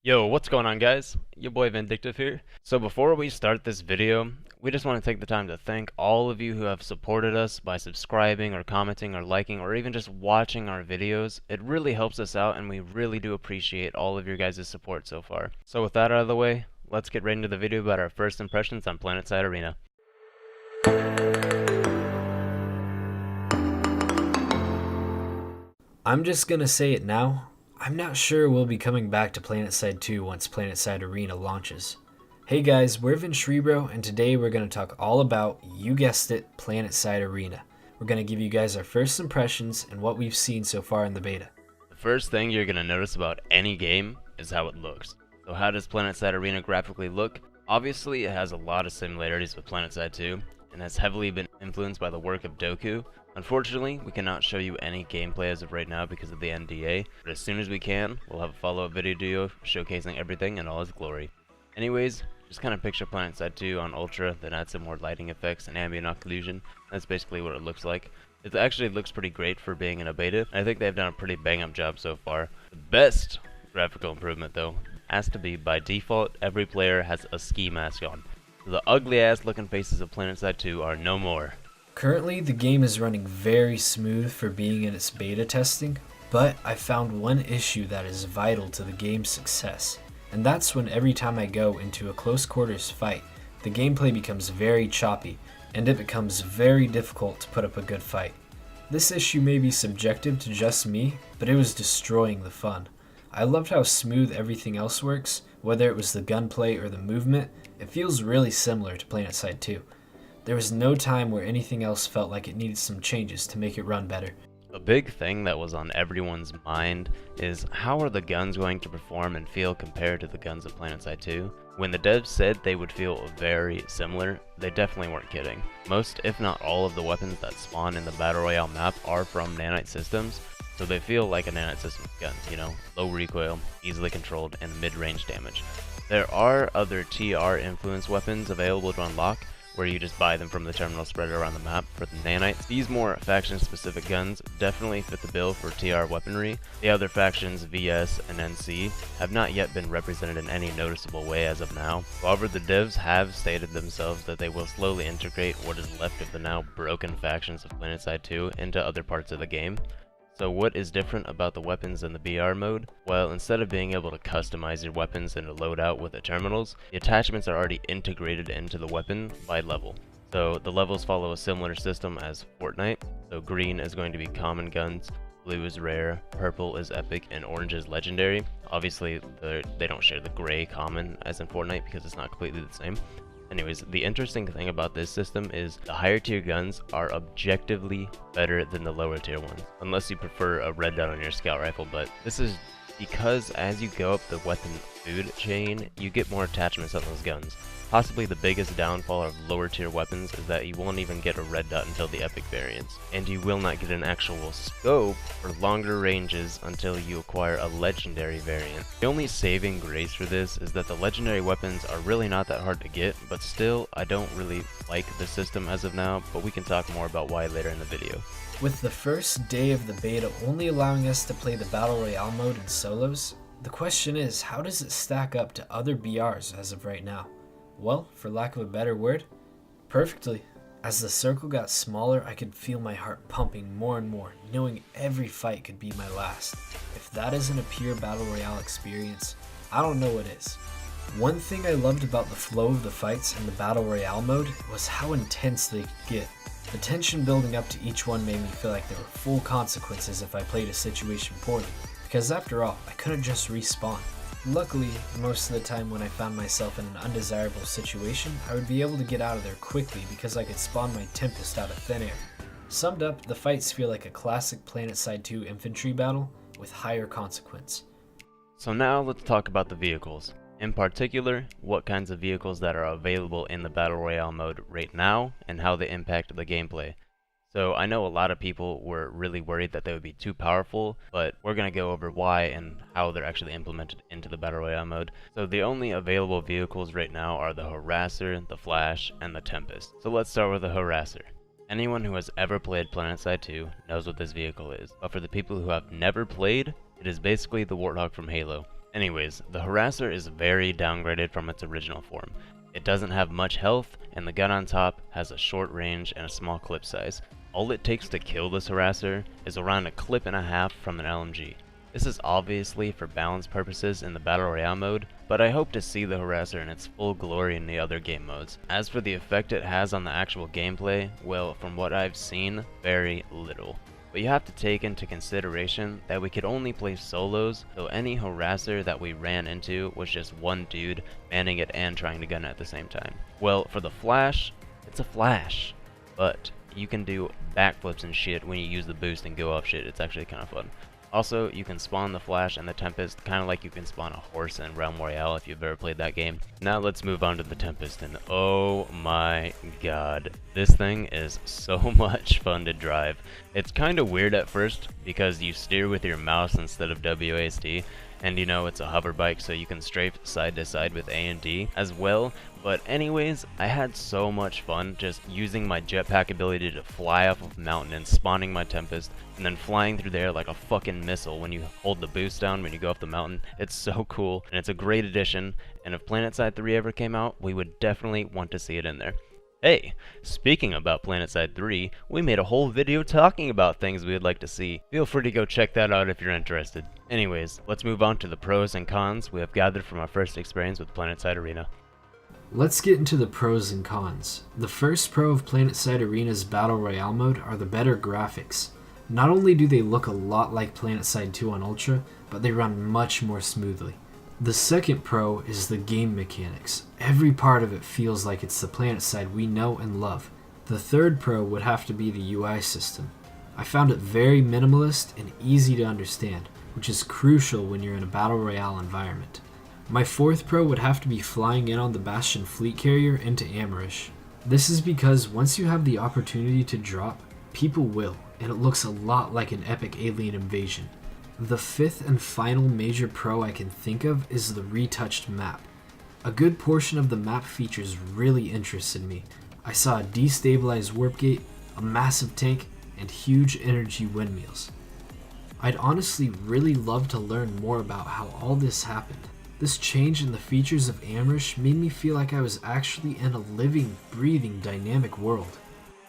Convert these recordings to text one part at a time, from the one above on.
Yo, what's going on, guys? Your boy Vindictive here. So before we start this video, we just want to take the time to thank all of you who have supported us by subscribing or commenting or liking or even just watching our videos. It really helps us out and we really do appreciate all of your guys' support so far. So with that out of the way, let's get right into the video about our first impressions on Planetside Arena. I'm just gonna say it now. I'm not sure we'll be coming back to Planetside 2 once Planetside Arena launches. Hey guys, we're Vinshrebro, and today we're gonna talk all about, you guessed it, Planetside Arena. We're gonna give you guys our first impressions and what we've seen so far in the beta. The first thing you're going to notice about any game is how it looks. So how does Planetside Arena graphically look? Obviously, it has a lot of similarities with Planetside 2, and has heavily been influenced by the work of Doku. Unfortunately, we cannot show you any gameplay as of right now because of the NDA, but as soon as we can, we'll have a follow-up video showcasing everything in all its glory. Anyways, just kind of picture Planetside 2 on Ultra, then add some more lighting effects and ambient occlusion. That's basically what it looks like. It actually looks pretty great for being in a beta. I think they've done a pretty bang-up job so far. The best graphical improvement, though, has to be by default, every player has a ski mask on. So the ugly-ass looking faces of Planetside 2 are no more. Currently, the game is running very smooth for being in its beta testing, but I found one issue that is vital to the game's success. And that's when every time I go into a close quarters fight, the gameplay becomes very choppy, and it becomes very difficult to put up a good fight. This issue may be subjective to just me, but it was destroying the fun. I loved how smooth everything else works, whether it was the gunplay or the movement. It feels really similar to Planetside 2. There was no time where anything else felt like it needed some changes to make it run better. A big thing that was on everyone's mind is how are the guns going to perform and feel compared to the guns of Planetside 2? When the devs said they would feel very similar, they definitely weren't kidding. Most, if not all, of the weapons that spawn in the Battle Royale map are from nanite systems, so they feel like a nanite system gun, you know, low recoil, easily controlled, and mid-range damage. There are other TR influence weapons available to unlock, where you just buy them from the terminal spread around the map for the nanites. These more faction-specific guns definitely fit the bill for TR weaponry. The other factions, VS and NC, have not yet been represented in any noticeable way as of now. However, the devs have stated themselves that they will slowly integrate what is left of the now broken factions of Planetside 2 into other parts of the game. So what is different about the weapons in the BR mode? Well, instead of being able to customize your weapons and load out with the terminals, the attachments are already integrated into the weapon by level. So the levels follow a similar system as Fortnite. So green is going to be common guns, blue is rare, purple is epic, and orange is legendary. Obviously, they don't share the gray common as in Fortnite because it's not completely the same. Anyways, the interesting thing about this system is the higher tier guns are objectively better than the lower tier ones, unless you prefer a red dot on your scout rifle, but this is because as you go up the weapon food chain, you get more attachments on those guns. Possibly the biggest downfall of lower tier weapons is that you won't even get a red dot until the epic variants, and you will not get an actual scope for longer ranges until you acquire a legendary variant. The only saving grace for this is that the legendary weapons are really not that hard to get, but still I don't really like the system as of now, but we can talk more about why later in the video. With the first day of the beta only allowing us to play the Battle Royale mode in solos, the question is, how does it stack up to other BRs as of right now? Well, for lack of a better word, perfectly. As the circle got smaller, I could feel my heart pumping more and more, knowing every fight could be my last. If that isn't a pure Battle Royale experience, I don't know what is. One thing I loved about the flow of the fights in the Battle Royale mode was how intense they could get. The tension building up to each one made me feel like there were full consequences if I played a situation poorly, because after all, I couldn't just respawn. Luckily, most of the time when I found myself in an undesirable situation, I would be able to get out of there quickly because I could spawn my Tempest out of thin air. Summed up, the fights feel like a classic Planetside 2 infantry battle with higher consequence. So now let's talk about the vehicles. In particular, what kinds of vehicles that are available in the Battle Royale mode right now and how they impact the gameplay. So I know a lot of people were really worried that they would be too powerful, but we're going to go over why and how they're actually implemented into the Battle Royale mode. So the only available vehicles right now are the Harasser, the Flash, and the Tempest. So let's start with the Harasser. Anyone who has ever played Planetside 2 knows what this vehicle is, but for the people who have never played, it is basically the Warthog from Halo. Anyways, the Harasser is very downgraded from its original form. It doesn't have much health, and the gun on top has a short range and a small clip size. All it takes to kill this Harasser is around a clip and a half from an LMG. This is obviously for balance purposes in the Battle Royale mode, but I hope to see the Harasser in its full glory in the other game modes. As for the effect it has on the actual gameplay, well, from what I've seen, very little. But you have to take into consideration that we could only play solos, so any Harasser that we ran into was just one dude manning it and trying to gun it at the same time. Well, for the Flash, it's a Flash, but you can do backflips and shit when you use the boost and go off shit. It's actually kind of fun. Also, you can spawn the Flash and the Tempest kind of like you can spawn a horse in Realm Royale if you've ever played that game. Now let's move on to the Tempest, and oh my god, this thing is so much fun to drive. It's kind of weird at first because you steer with your mouse instead of WASD, and you know it's a hover bike so you can strafe side to side with A and D as well. But anyways, I had so much fun just using my jetpack ability to fly off of a mountain and spawning my Tempest and then flying through there like a fucking missile when you hold the boost down when you go off the mountain. It's so cool and it's a great addition, and if Planetside 3 ever came out, we would definitely want to see it in there. Hey, speaking about Planetside 3, we made a whole video talking about things we would like to see. Feel free to go check that out if you're interested. Anyways, let's move on to the pros and cons we have gathered from our first experience with Planetside Arena. Let's get into the pros and cons. The first pro of Planetside Arena's Battle Royale mode are the better graphics. Not only do they look a lot like Planetside 2 on Ultra, but they run much more smoothly. The second pro is the game mechanics. Every part of it feels like it's the Planetside we know and love. The third pro would have to be the UI system. I found it very minimalist and easy to understand, which is crucial when you're in a Battle Royale environment. My fourth pro would have to be flying in on the Bastion fleet carrier into Amarish. This is because once you have the opportunity to drop, people will, and it looks a lot like an epic alien invasion. The fifth and final major pro I can think of is the retouched map. A good portion of the map features really interested me. I saw a destabilized warp gate, a massive tank, and huge energy windmills. I'd honestly really love to learn more about how all this happened. This change in the features of Amarish made me feel like I was actually in a living, breathing, dynamic world.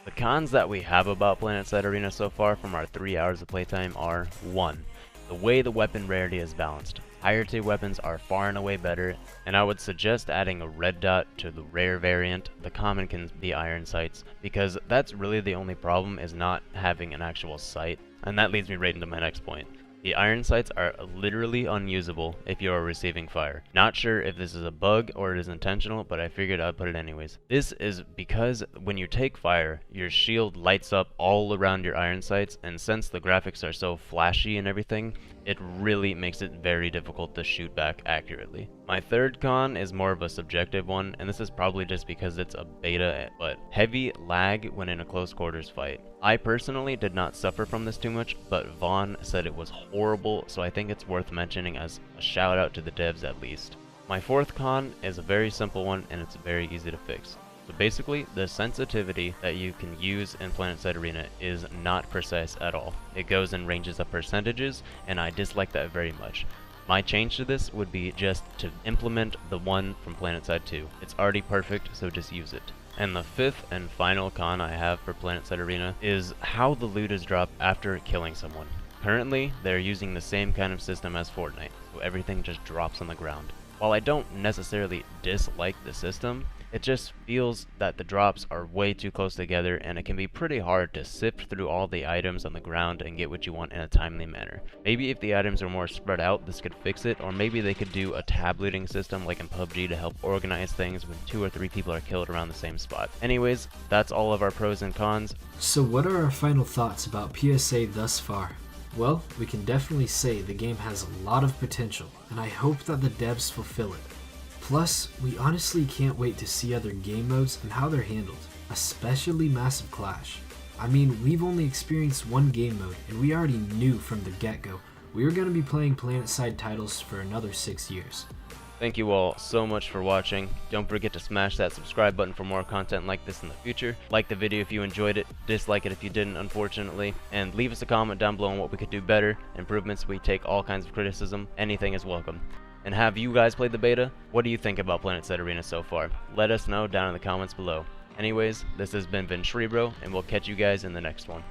The cons that we have about Planetside Arena so far from our 3 hours of playtime are 1. The way the weapon rarity is balanced. Higher tier weapons are far and away better, and I would suggest adding a red dot to the rare variant. The common can be iron sights, because that's really the only problem, is not having an actual sight. And that leads me right into my next point. The iron sights are literally unusable if you are receiving fire. Not sure if this is a bug or it is intentional, but I figured I'd put it anyways. This is because when you take fire, your shield lights up all around your iron sights, and since the graphics are so flashy and everything, it really makes it very difficult to shoot back accurately. My third con is more of a subjective one, and this is probably just because it's a beta, but heavy lag when in a close quarters fight. I personally did not suffer from this too much, but Vaughn said it was horrible, so I think it's worth mentioning as a shout out to the devs at least. My fourth con is a very simple one, and it's very easy to fix. So basically, the sensitivity that you can use in Planetside Arena is not precise at all. It goes in ranges of percentages, and I dislike that very much. My change to this would be just to implement the one from Planetside 2. It's already perfect, so just use it. And the fifth and final con I have for Planetside Arena is how the loot is dropped after killing someone. Currently, they're using the same kind of system as Fortnite, so everything just drops on the ground. While I don't necessarily dislike the system, it just feels that the drops are way too close together, and it can be pretty hard to sift through all the items on the ground and get what you want in a timely manner. Maybe if the items are more spread out, this could fix it, or maybe they could do a tab looting system like in PUBG to help organize things when 2 or 3 people are killed around the same spot. Anyways, that's all of our pros and cons. So what are our final thoughts about PSA thus far? Well, we can definitely say the game has a lot of potential, and I hope that the devs fulfill it. Plus, we honestly can't wait to see other game modes and how they're handled, especially Massive Clash. I mean, we've only experienced one game mode, and we already knew from the get-go we were going to be playing Planetside titles for another 6 years. Thank you all so much for watching. Don't forget to smash that subscribe button for more content like this in the future. Like the video if you enjoyed it, dislike it if you didn't, unfortunately, and leave us a comment down below on what we could do better. Improvements, we take all kinds of criticism. Anything is welcome. And have you guys played the beta? What do you think about Planetside Arena so far? Let us know down in the comments below. Anyways, this has been Vincerebro, and we'll catch you guys in the next one.